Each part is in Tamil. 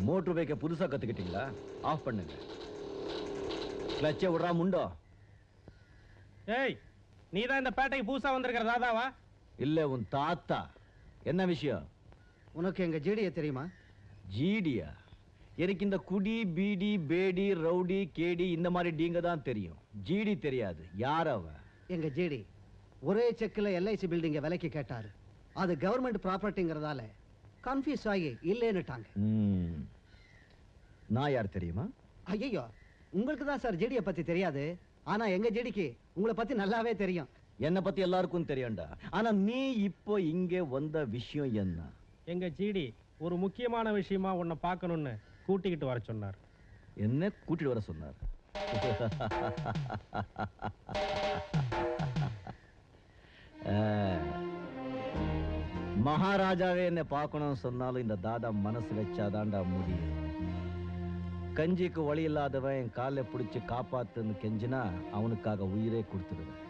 மோட்டர் பைக்கை புதுசா கத்துக்கிட்டீங்களா? ஆஃப் பண்ணுங்க. கிளட்சை விடுறா முண்டோ. ஏய், நீதான் இந்த பேட்டைக்கு புதுசா வந்திருக்கிற தாதாவா? இல்ல, உன் தாத்தா. என்ன விஷயம்? உனக்கு எங்க ஜிடிய தெரியுமா? ஜிடியா? எனக்கு இந்த குடி, பீடி, பேடி, ரவுடி, கேடி இந்த மாதிரி டீங்க தான் தெரியும். ஜிடி தெரியாது. யார் அவ? எங்க ஜிடி ஒரே செக்கில் எல்ஐசி பில்டிங்க விலைக்கு கேட்டாரு. அது கவர்மெண்ட் ப்ராப்பர்ட்டிங்கிறதால கன்ஃபியூஸ் ஆகி இல்லைன்னுட்டாங்க. நான் யார் தெரியுமா? ஐயோ, உங்களுக்கு தான் சார் ஜிடியை பத்தி தெரியாது. ஆனா எங்க ஜிடிக்கு உங்களை பத்தி நல்லாவே தெரியும். என்ன பத்தி எல்லாருக்கும் தெரியும்டா. ஆனா நீ இப்போ இங்க வந்த விஷயம் என்ன? எங்க ஜிடி ஒரு முக்கியமான விஷயமா உன்னை பார்க்கணும்னு கூட்டிக்கிட்டு வர சொன்னார். என்ன கூட்டிட்டு வர சொன்னார்? மகாராஜாவே என்ன பார்க்கணும் சொன்னாலும் இந்த தாதா மனசு வச்சாதான்டா முடியும். கஞ்சிக்கு வழி இல்லாதவன் என் காலை பிடிச்சு காப்பாத்துன்னு கெஞ்சினா அவனுக்காக உயிரே கொடுத்துடுவேன்.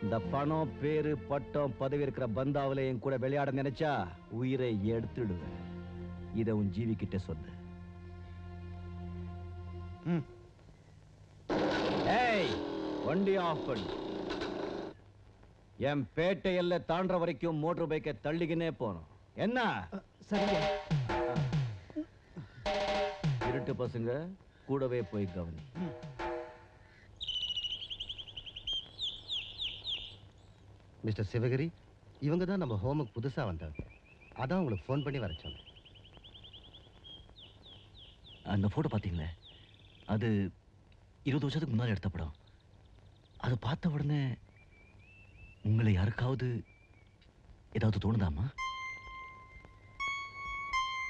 இந்த பணம், பேரு, பட்டம், பதவி இருக்கிற பந்தாவில என் கூட விளையாட நினைச்சா உயிரை எடுத்துடுவேன். இதை உன் ஜீவி கிட்ட சொல்லு. ஏய், வண்டி ஆஃப் பண்ணு. என் பேட்டை எல்லை தாண்ட வரைக்கும் மோட்டர் பைக்கை தள்ளிக்கினே போனோம். என்ன? சரிங்க. இருட்டு பசங்க கூடவே போய் கவனி. மிஸ்டர் சிவகிரி, இவங்க தான் நம்ம ஹோமுக்கு புதுசா வந்தாங்க. அதான் உங்களுக்கு ஃபோன் பண்ணி வர சொன்னேன். அந்த போட்டோ பார்த்தீங்களே, அது 20 வருஷத்துக்கு முன்னாடி எடுத்த படம். அதை பார்த்த உடனே உங்களை யாருக்காவது ஏதாவது தோணுதாமா?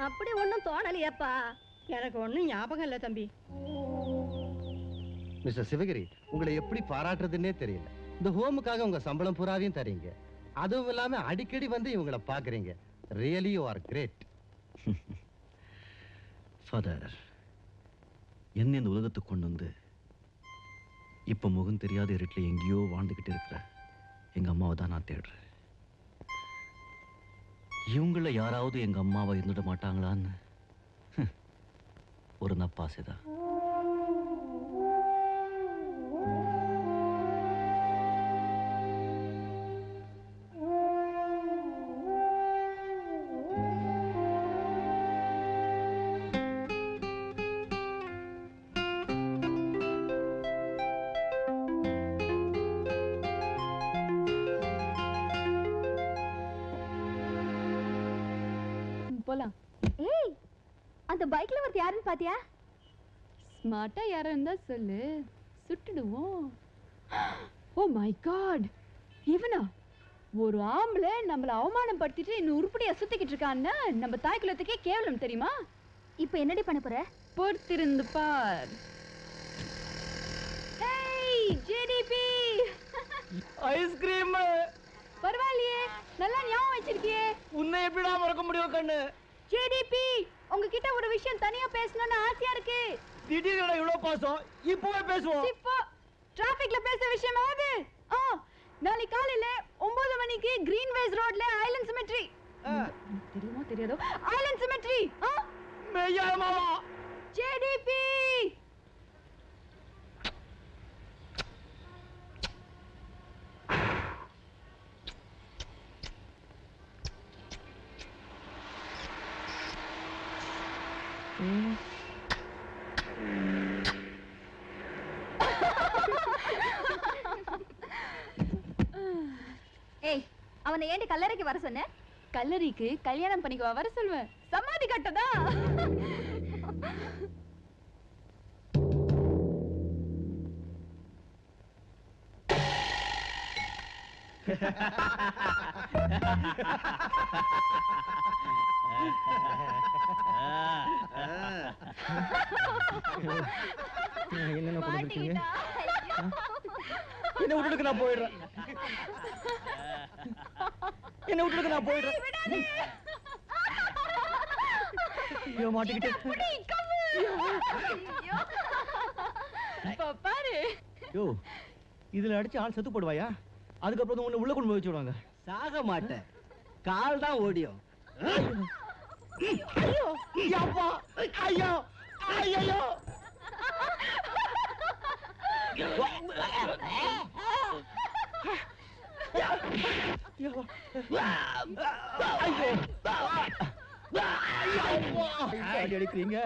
அப்படி ஒண்ணும் தோணலையாப்பா. எனக்கு ஒண்ணும் ஞாபகம் இல்ல தம்பி. மிஸ்டர் சிவகிரி, உங்களை எப்படி பாராட்டுறதுன்னே தெரியல. இந்த ஹோமுக்காக உங்க சம்பளம் பூராவையும் தரீங்க. அதுவும் இல்லாம அடிக்கடி வந்து இவங்களை பாக்குறீங்க. Really you are great. Father, என்ன இந்த உலகத்துக்கு கொண்டு வந்து இப்ப முகம் தெரியாத இருட்டில் எங்கேயோ வாழ்ந்துகிட்டு இருக்கிற எங்க அம்மாவை தான் நான் தேடுறேன். இவங்கள யாராவது எங்க அம்மாவை இருந்துட மாட்டாங்களான்னு ஒரு நப்பாசைதான். போலாம். ஏய், அந்த பைக்ல வரது யாருன்னு பாத்தியா? ஸ்மார்ட்டா யாரா இருந்தா சொல்லு, சுட்டுடுவோம். ஓ மை காட், இவனா? ஒரு ஆம்பளை நம்மள அவமானப்படுத்திட்டு இன்னும் உருப்படியா சுத்திக்கிட்டு இருக்கான்னா நம்ம தாய் குலத்துக்கே கேவலம் தெரியுமா? இப்போ என்னடி பண்ண போற? பொறுத்திருந்து பார். Hey GDP, ice cream. பரவாயில்லையே, நல்லா ஞாபகம் வச்சிருக்கியே. உன்னை எப்படிடா மறக்க முடியும் கண்ணு? ஜிடிபி, உங்ககிட்ட ஒரு விஷயம் தனியா பேசணும்னு ஆசையா இருக்கு. திடீர்னு இவ்வளவு பாசம்? இப்பவே பேசுவோம். இப்போ டிராபிக்ல பேசுற விஷயமாவது. நாளைக்கு காலையில 9 மணிக்கு கிரீன்வேஸ் ரோட்ல ஐலண்ட் சிமெட்ரி. தெரியுமா தெரியாதோ? Island symmetry. மேயா மாமா. ஜிடிபி. ஏய், அவனை ஏண்டி கல்லறைக்கு வர சொன்ன? கல்லறைக்கு கல்யாணம் பண்ணிக்குவா வர சொல்வேன். சமாதி கட்டதா? என்ன பண்ணிருக்கீங்க? என்ன விட்டுட்டு நான் போயிடுறேன். என்ன விட்டுட்டு நான் போயிடுறேன். மாட்டிக்கிட்டு பாரு. யோ, இதுல அடிச்சு ஆள் செத்து போடுவாயா? அதுக்கப்புறம் உன்னை உள்ள கொண்டு போய் வச்சுடுவாங்க. சாக மாட்டேன், கால் தான் ஓடியும். ஐயோ அப்பா ஐயோ ஐயோ அடிக்கிறீங்க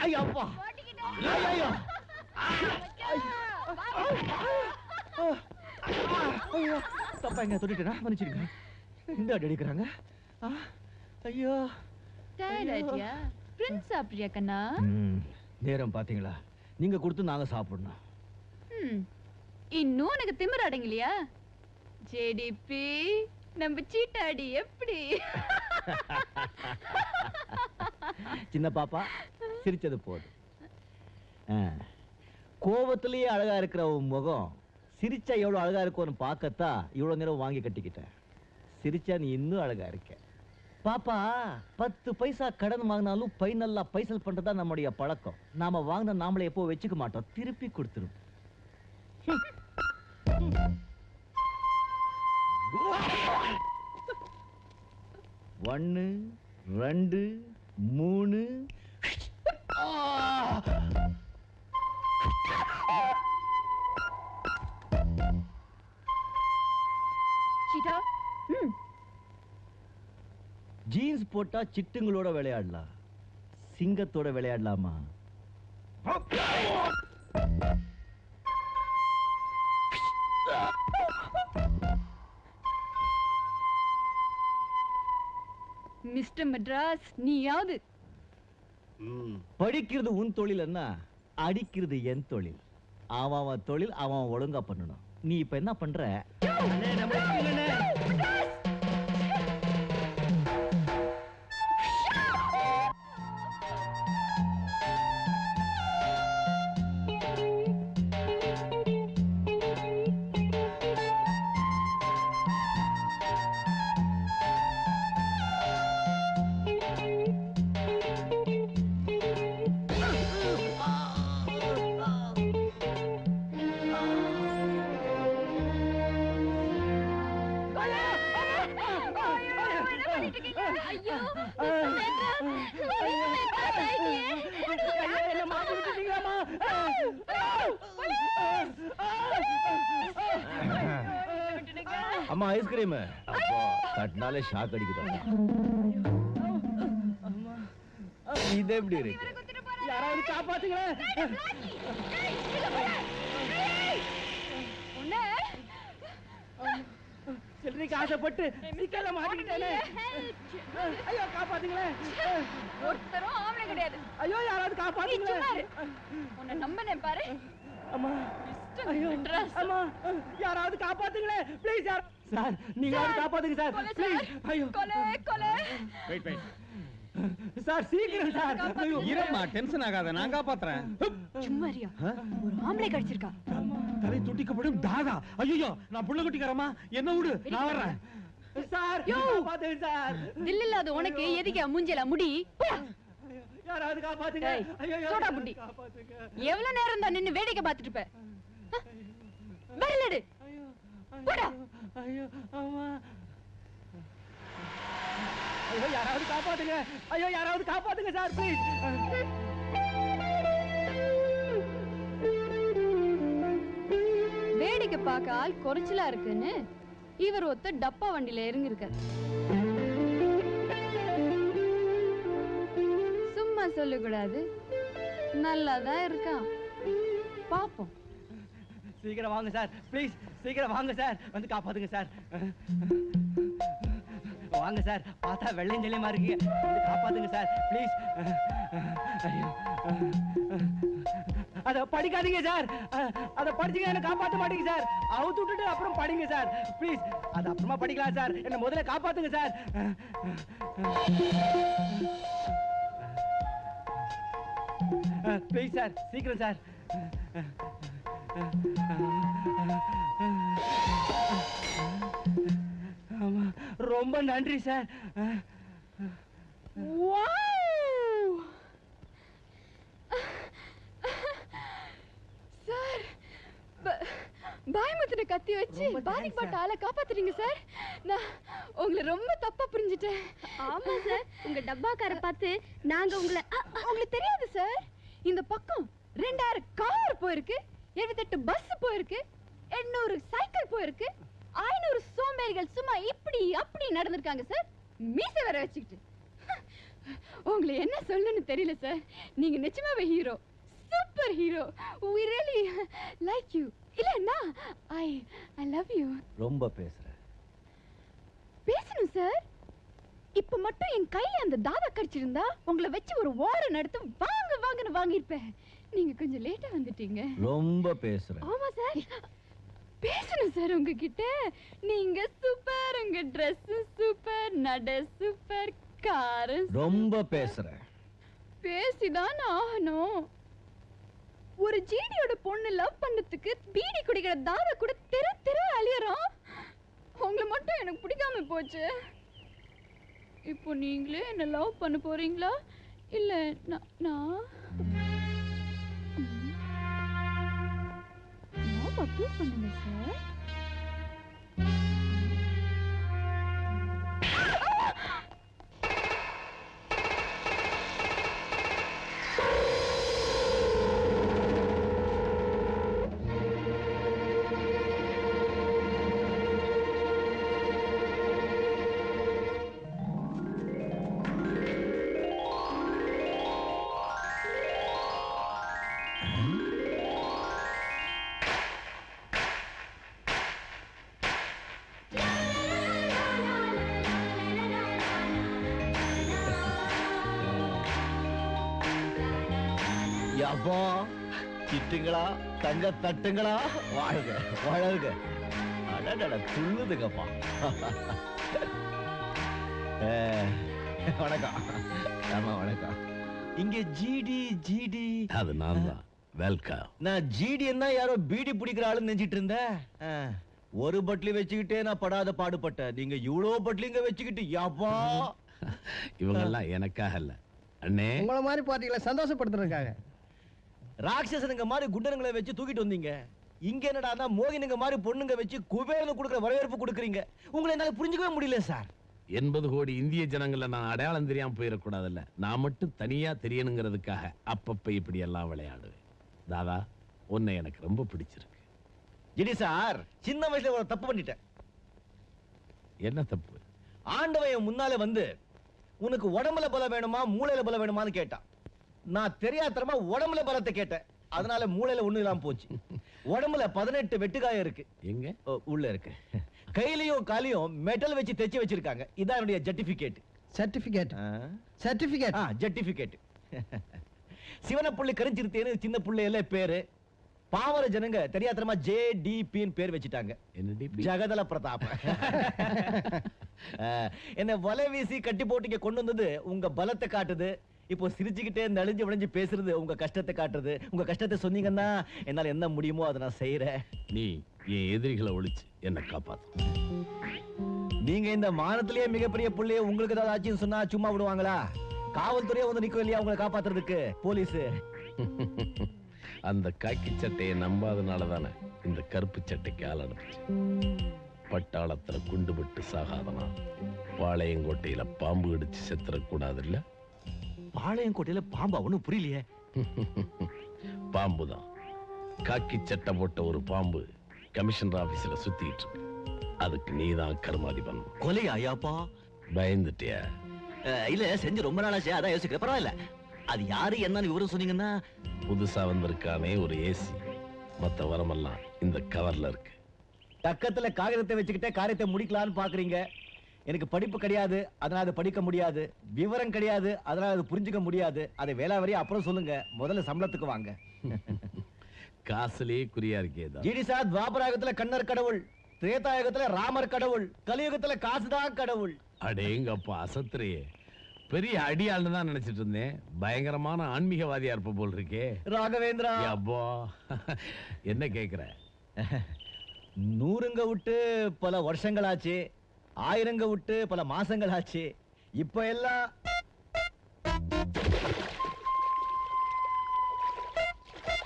ஐயப்பா ஐயோ ஐயோ தப்பா எங்க தொட்டுட்டேனா மன்னிச்சிடுங்க இந்த அடி அடிக்கிறாங்க ஐயோ டயர்டாயிட்டியா பிரின்ஸ் சாப்பிட்றியா கண்ணா நேரம் பாத்தீங்களா நீங்க கொடுத்து நாங்க சாப்பிடணும் இன்னும் எனக்கு திமிர் அடங்கலையா ஜேடிபி நம்ம சீட்டாடி எப்படி சின்ன பாப்பா சிரிச்சது போதும் கோவத்திலேயே அழகா இருக்கிற உன் முகம் சிரிச்சா எவ்வளவு அழகா இருக்கும்னு பார்க்கத்தான் இவ்வளவு நேரம் வாங்கி கட்டிக்கிட்டேன் சிரிச்சா நீ இன்னும் அழகா இருக்க பாப்பா 10 பைசா கடன் வாங்கினாலும் நல்லா பைசல் பண்றதா நம்முடைய பழக்கம் நாம வாங்கின நாமளே எப்போ வச்சுக்க மாட்டோம் திருப்பி கொடுத்துரும் 1 2 3 சீட்டா ஜீன்ஸ் போட்டா சிட்டுங்களோட விளையாடலாம் சிங்கத்தோட விளையாடலாமா மிஸ்டர் மெட்ராஸ் நீயாவது படிக்கிறது உன் தொழில் என்ன அடிக்கிறது என் தொழில் அவன் தொழில் அவன் ஒழுங்கா பண்ணணும் நீ இப்ப என்ன பண்ற அம்மா ஐஸ்கிரீம் அப்போ தட்டினாலே ஷாக் அடிக்குது இது எப்படி இருக்கு யாராவது காப்பாத்துங்களேன் சில்லறைக்கு ஆசைப்பட்டு சிக்கல மாட்டிக்கிட்டேனே ஐயோ காப்பாத்துங்களேன் ஒருத்தரும் ஆம்பளை கிடையாது ஐயோ யாராவது காப்பாத்துங்களேன் உன்னை நம்பினேன் பாரு அம்மா ஐயோ அம்மா யாராவது காப்பாத்துங்களேன் ப்ளீஸ் யார் சார் நீங்களாவது காப்பாத்துங்க சார் ப்ளீஸ் ஐயோ கொலை கொலை வெயிட் வெயிட் சார் சீக்கிரம் சார் ஐயோ இரம்மா டென்ஷன் ஆகாத நான் காப்பாத்துறேன் சும்மாரியா ஒரு ஆம்பளை கடிச்சிருக்கா தலை துட்டிக்கப்படும் தாதா ஐயோ நான் புள்ள குட்டிக்காரமா என்ன விடு நான் வர்றேன் சார் காப்பாத்துங்க சார் தில் இல்லாத உனக்கு எதுக்கு மூஞ்சல முடி யாராவது காப்பாத்துங்க ஐயோ சோடா புட்டி காப்பாத்துங்க எவ்வளவு நேரம் தான் நின்னு வேடிக்கை பார்த்துட்டு இருப்ப வரலடு போடா ஐயோ அம்மா ஐயோ யாராவது காப்பாத்துங்க ஐயோ யாராவது காப்பாத்துங்க சார் ப்ளீஸ் வேடிக்கை பார்க்க ஆள் குறைச்சலா இருக்குன்னு இவர் ஒத்த டப்பா வண்டியில இறங்கிருக்கார் சும்மா சொல்லக்கூடாது நல்லாதான் இருக்கான் பாப்போம் சீக்கிரம் வாங்க சார் ப்ளீஸ் சீக்கிரம் வாங்க சார் வந்து காப்பாத்துங்க சார் வாங்க சார் பார்த்தா வெள்ளைஞ்சலியமா இருக்கீங்க வந்து காப்பாத்துங்க சார் ப்ளீஸ் அத படிக்காதீங்க சார் அத படிச்சீங்க என்ன காப்பாத்த மாட்டீங்க சார் அவுத்து விட்டுட்டு அப்புறம் படிங்க சார் ப்ளீஸ் அது அப்புறமா படிக்கலாம் சார் என்ன முதல்ல காப்பாத்துங்க சார் ப்ளீஸ் சார் சீக்கிரம் சார் ரொம்ப நன்றி சார் சார் பயமுத்தின கத்தி வச்சு பாதிக்கப்பட்ட ஆளை காப்பாத்துறீங்க சார். நான் உங்களை ரொம்ப தப்பா புரிஞ்சுட்டேன். ஆமா சார், உங்க டப்பாக்கார பார்த்து நாங்க உங்களுக்கு தெரியாது சார். இந்த பக்கம் 2000 கார் போயிருக்கு, 78 பஸ் போயிருக்கு, 800 சைக்கிள் போயிருக்கு, 500 சோம்பேறிகள் சும்மா இப்படி அப்படி நடந்திருக்காங்க சார். மீசை வேற வச்சுக்கிட்டு. உங்களை என்ன சொல்லணும்னு தெரியல சார். நீங்க நிஜமாவே hero, super hero. We really like you. இல்லன்னா I love you. ரொம்ப பேசுற. பேசணும் சார். இப்ப மட்டும் என் கையில அந்த தாதா கடிச்சிருந்தா உங்களை வச்சு ஒரு ஓரம் நடத்து வாங்கன்னு வாங்கிருப்பேன். நீங்க கொஞ்சம் லேட்டா வந்துட்டீங்க. ரொம்ப பேசுற. ஆமா சார், பேசணும் சார் உங்ககிட்ட. நீங்க சூப்பர், உங்க ட்ரெஸ் சூப்பர், நட சூப்பர், கார் ரொம்ப பேசுற. பேசிதான் ஆகணும். ஒரு ஜிடியோட பொண்ணு லவ் பண்ணதுக்கு பீடி குடிக்கிற தாதா கூட தெரு அழியறான். உங்களை மட்டும் எனக்கு பிடிக்காம போச்சு. இப்போ நீங்களே என்ன லவ் பண்ண போறீங்களா இல்ல நான் அப்ரூவ் பண்ணுங்க சார். அப்போ சிட்டுங்களா தங்க தட்டுங்களா வாழ்க வாழ்க. அடடட துள்ளுதுங்கப்பா. வணக்கம். ஆமா வணக்கம். இங்க ஜிடி அது நான் தான். வெல்கம். நான் ஜிடி என்ன யாரோ பீடி பிடிக்கிற ஆளுன்னு நினைச்சிட்டு இருந்தேன். ஒரு பட்லி வச்சுக்கிட்டே நான் படாத பாடுபட்டேன். நீங்க இவ்வளவு பட்லிங்க வச்சுக்கிட்டு யாப்பா. இவங்க எல்லாம் எனக்காக இல்ல அண்ணே, உங்கள மாதிரி பார்ட்டிகளை சந்தோஷப்படுத்துறதுக்காக. ராட்சசனுங்க மாதிரி குண்டனுங்களை வச்சு தூக்கிட்டு வந்தீங்க. இங்க என்னடா மோகினுங்க மாதிரி பொண்ணுங்க வச்சு குபேரனு கொடுக்குற வரவேற்பு கொடுக்குறீங்க. உங்களை என்னால புரிஞ்சுக்கவே முடியல சார். 80 கோடி இந்திய ஜனங்களை நான் அடையாளம் தெரியாம போயிடக்கூடாதுல்ல. நான் மட்டும் தனியா தெரியணுங்கிறதுக்காக அப்பப்ப இப்படி எல்லாம் விளையாடுவேன். தாதா, உன்னை எனக்கு ரொம்ப பிடிச்சிருக்கு. ஜிடி சார், சின்ன வயசுல ஒரு தப்பு பண்ணிட்டேன். என்ன தப்பு? ஆண்டவன் முன்னாலே வந்து உனக்கு உடம்புல பலம் வேணுமா மூளையில பலம் வேணுமான்னு கேட்டான். நான் தெரியாதரமா உடம்புல பலத்தை கேட்டேன். அதனால மூளையில ஒண்ணு இல்லாம போச்சு. உடம்புல 18 வெட்டுக்காயம் இருக்கு. எங்க? உள்ள இருக்கு. கையிலயும் காலையும் மெட்டல் வச்சு தைச்சு வச்சிருக்காங்க. இதான் என்னுடைய ஜட்டிபிகேட். சர்டிபிகேட் ஜட்டிபிகேட். சிவனப்புள்ளி கரிஞ்சிருத்தேன்னு சின்ன புள்ளை எல்லாம் பேரு. பாவர ஜனங்க தெரியாதரமா ஜேடிபின்னு பேர் வச்சிட்டாங்க. ஜெகதல பிரதாப். என்ன வலை வீசி கட்டி போட்டு கொண்டு வந்தது உங்க பலத்தை காட்டுது. இப்போ சிரிச்சுக்கிட்டே நலிஞ்சு விளைஞ்சு பேசுறது உங்க கஷ்டத்தை காட்டுறது. உங்க கஷ்டத்தை சொன்னீங்கன்னா என்னால என்ன முடியுமோ அதை நான் செய்யறேன். நீ என் எதிரிகளை ஒழிச்சு என்ன காப்பாத்து. நீங்க இந்த மானத்திலேயே மிகப்பெரிய புள்ளைய உங்களுக்கு ஏதாவது ஆச்சுன்னு சொன்னா சும்மா விடுவாங்களா? காவல்துறையே வந்து நிக்கும் இல்லையா உங்களை காப்பாத்துறதுக்கு? போலீஸ். அந்த காக்கி சட்டையை நம்பாதனாலதானே இந்த கருப்பு சட்டைக்கு ஆள் அனுப்பிச்சு. பட்டாளத்துல குண்டுபட்டு சாகாதனா பாளையங்கோட்டையில பாம்பு கடிச்சு செத்துறக்கூடாது இல்ல? பாளையங்கோட்டையில பாம்பா? ஒண்ணும் புரியலையே. பாம்புதான். காக்கி சட்டை போட்ட ஒரு பாம்பு கமிஷனர் ஆபீஸ்ல சுத்திட்டு இருக்கு. அதுக்கு நீதான் கர்மாதிபன். கொலை ஐயாப்பா. பயந்துட்டியா? இல்ல, செஞ்சு ரொம்ப நாளாச்சு, அதான் யோசிக்கிற. பரவாயில்ல, அது யாரு என்னன்னு விவரம் சொன்னீங்கன்னா. புதுசா வந்திருக்கானே ஒரு ஏசி. மத்த வரமெல்லாம் இந்த கவர்ல இருக்கு. பக்கத்துல காகிதத்தை வச்சுக்கிட்டே காரியத்தை முடிக்கலான்னு பாக்குறீங்க. எனக்கு படிப்பு கிடையாது, அதனால அதை படிக்க முடியாது. விவரம் கிடையாது, அதனால அதை புரிஞ்சுக்க முடியாது. அதை வேலை வரையும் அப்புறம் சொல்லுங்க. முதல்ல சம்பளத்துக்கு வாங்க. காசுலயே குறியா இருக்கேதா? ஜிடிசா, துவாபராகத்துல கண்ணர் கடவுள், திரேதாயுகத்துல ராமர் கடவுள், கலியுகத்துல காசுதான் கடவுள். அடேங்கப்பா, அசத்துறையே. பெரிய அடியாள்னு தான் நினைச்சிட்டு இருந்தேன். பயங்கரமான ஆன்மீகவாதியா இருப்ப போல் இருக்கே. ராகவேந்திரா. அப்போ என்ன கேக்குற? 100ங்க விட்டு பல வருஷங்களாச்சு, 1000ங்க விட்டு பல மாசங்களாச்சு. இப்ப எல்லாம்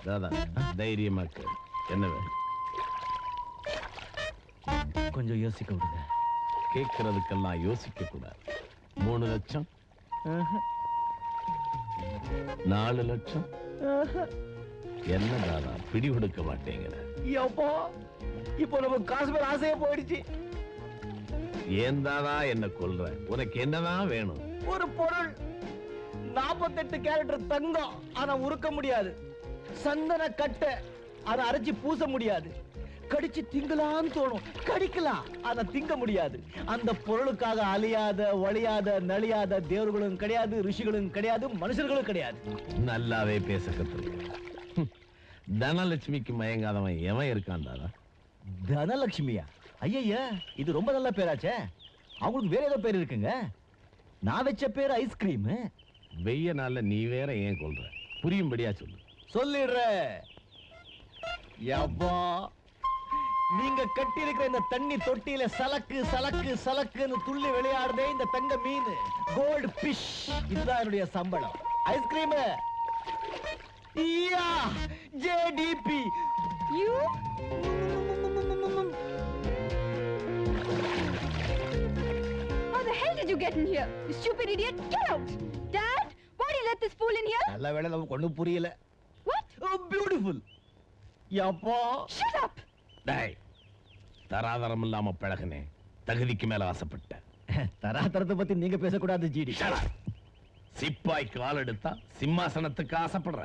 தாதா தைரியமாக்கு. என்ன வேணும்? கொஞ்சம் யோசிக்க விடுங்க. கேட்கறதுக்கெல்லாம் யோசிக்க கூடாது. 3 லட்சம், 4 லட்சம். என்ன தாதா பிடி கொடுக்க மாட்டேங்கிற? எப்போ இப்போ நம்ம காசு மேல ஆசையே போயிடுச்சு. ஏன் தாதா என்ன கொல்ற? உனக்கு என்னதான் வேணும்? ஒரு பொருள் 48 கேரட் தங்கம், ஆனா உருக்க முடியாது. சந்தன கட்டை, அதை அரைச்சு பூச முடியாது. கடிச்சு திங்கலான்னு தோணும், கடிக்கலாம், ஆனா திங்க முடியாது. அந்த பொருளுக்காக அழியாத, ஒழியாத, நலியாத தேவர்களும் கிடையாது, ரிஷிகளும் கிடையாது, மனுஷர்களும் கிடையாது. நல்லாவே பேச கத்துருக்க. தனலட்சுமிக்கு மயங்காதவன் எவன் இருக்கான் தாதா? தனலட்சுமியா? ஐயா, இது ரொம்ப நல்ல பேராச்சே. அவங்களுக்கு வேற ஏதோ பேர் இருக்குங்க. நான் வச்ச பேர் ஐஸ்கிரீம். வெய்ய நாள்ல நீ வேற ஏன் கொல்ற? புரியும்படியா சொல்லு. சொல்லிடுற. யப்பா, நீங்க கட்டி இருக்கிற இந்த தண்ணி தொட்டியில சலக்கு சலக்கு சலக்குன்னு துள்ளி விளையாடுதே இந்த தங்க மீன், கோல்டு பிஷ். இதுதான் என்னுடைய சம்பளம். Ice cream JDP. You? How the hell did you get in here? You stupid idiot! Get out! Dad, why did you let this fool in here? நல்ல வேளை நமக்கு ஒண்ணும் புரியல. What? Beautiful. Yapa. Shut up! டேய், தராதரம் இல்லாம பழகுனே, தகுதிக்கு மேல ஆசைப்பட்ட. தராதரத்தை பத்தி நீங்க பேசக்கூடாது ஜிடி. சிப்பாய்க்கு ஆள் எடுத்தா சிம்மாசனத்துக்கு ஆசைப்படுற.